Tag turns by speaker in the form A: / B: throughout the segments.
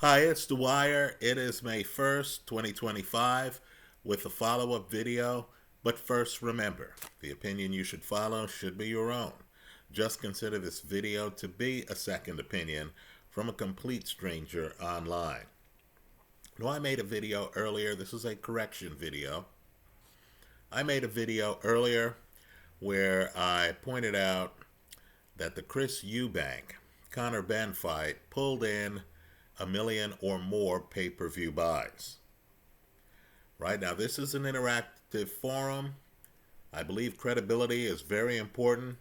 A: Hi, it's Dwyer. It is May 1st, 2025, with a follow up video. But first, remember the opinion you should follow should be your own. Just consider this video to be a second opinion from a complete stranger online. Now, I made a video earlier. This is a correction video. I made a video earlier where I pointed out that the Chris Eubank Conor Benn fight pulled in a million or more pay-per-view buys. Right now, this is an interactive forum. I believe credibility is very important.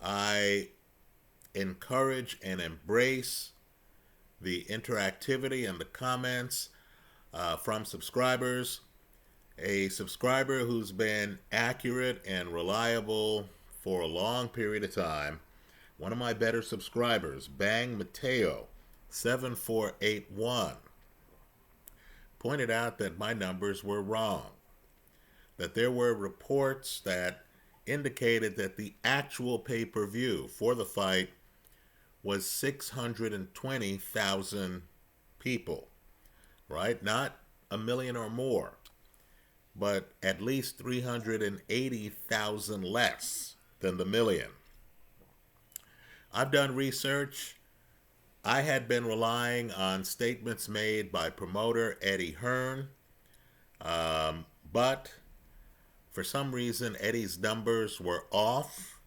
A: I encourage and embrace the interactivity and the comments from subscribers. A subscriber who's been accurate and reliable for a long period of time, one of my better subscribers, Bang Mateo 7481, pointed out that my numbers were wrong, that there were reports that indicated that the actual pay-per-view for the fight was 620,000 people, right? Not a million or more, but at least 380,000 less than the million. I've done research. I had been relying on statements made by promoter Eddie Hearn, but for some reason Eddie's numbers were off.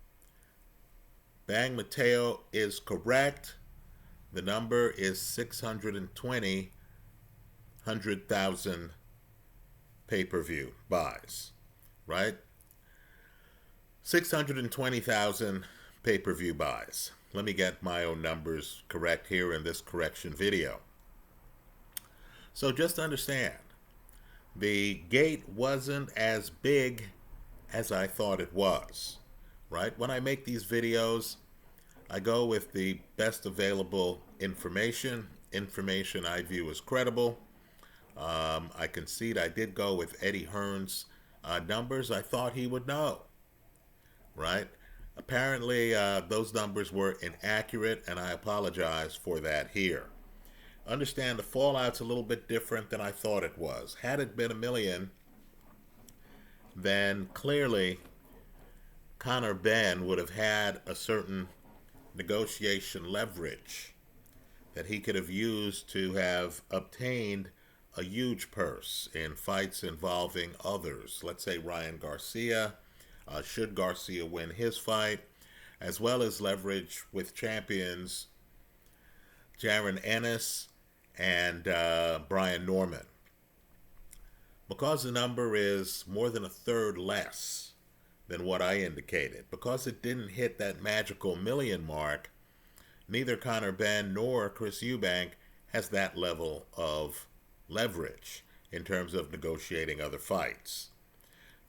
A: Bang Mateo is correct. The number is 620,000 pay-per-view buys, right? 620,000 pay-per-view buys. Let me get my own numbers correct here in this correction video. So just understand, the gate wasn't as big as I thought it was, right? When I make these videos, I go with the best available information I view as credible. I concede I did go with Eddie Hearn's numbers. I thought he would know, right? Apparently, those numbers were inaccurate, and I apologize for that here. Understand the fallout's a little bit different than I thought it was. Had it been a million, then clearly Conor Benn would have had a certain negotiation leverage that he could have used to have obtained a huge purse in fights involving others. Let's say Ryan Garcia, should Garcia win his fight, as well as leverage with champions Jaron Ennis and Brian Norman. Because the number is more than a third less than what I indicated, because it didn't hit that magical million mark, neither Conor Benn nor Chris Eubank has that level of leverage in terms of negotiating other fights.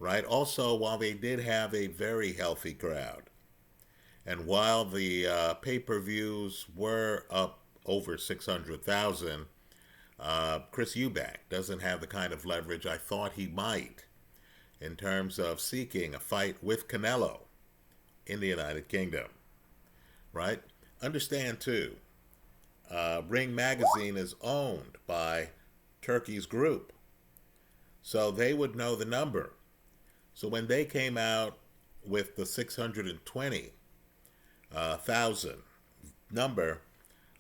A: Right? Also, while they did have a very healthy crowd, and while the pay-per-views were up over 600,000, Chris Eubank doesn't have the kind of leverage I thought he might in terms of seeking a fight with Canelo in the United Kingdom. Right? Understand, too, Ring Magazine is owned by Turkey's group, so they would know the number. So when they came out with the 620,000 number,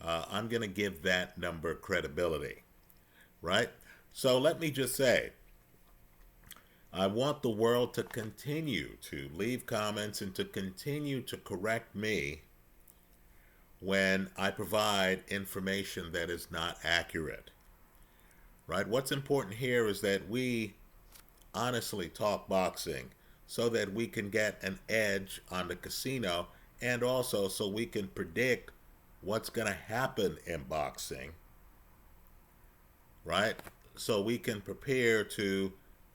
A: I'm going to give that number credibility, right? So let me just say, I want the world to continue to leave comments and to continue to correct me when I provide information that is not accurate, right? What's important here is that we honestly talk boxing so that we can get an edge on the casino, and also so we can predict what's going to happen in boxing, right? So we can prepare to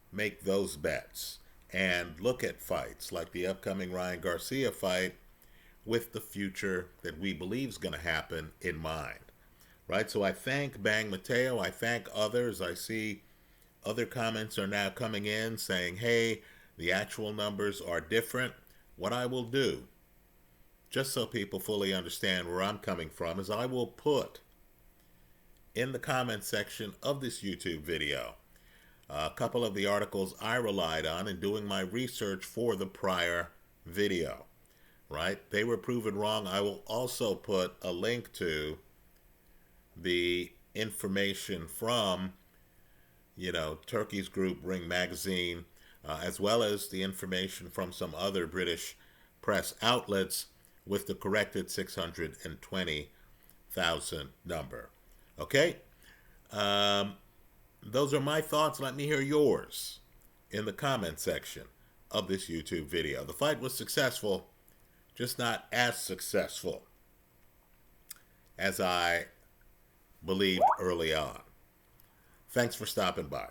A: make those bets and look at fights like the upcoming Ryan Garcia fight with the future that we believe is going to happen in mind, right? So I thank Bang Mateo. I thank others. I see other comments are now coming in saying, hey, the actual numbers are different. What I will do, just so people fully understand where I'm coming from, is I will put in the comment section of this YouTube video. A couple of the articles I relied on in doing my research for the prior video, right? They were proven wrong. I will also put a link to the information from, Turkey's group Ring Magazine, as well as the information from some other British press outlets with the corrected 620,000 number. Okay? Those are my thoughts. Let me hear yours in the comment section of this YouTube video. The fight was successful, just not as successful as I believed early on. Thanks for stopping by.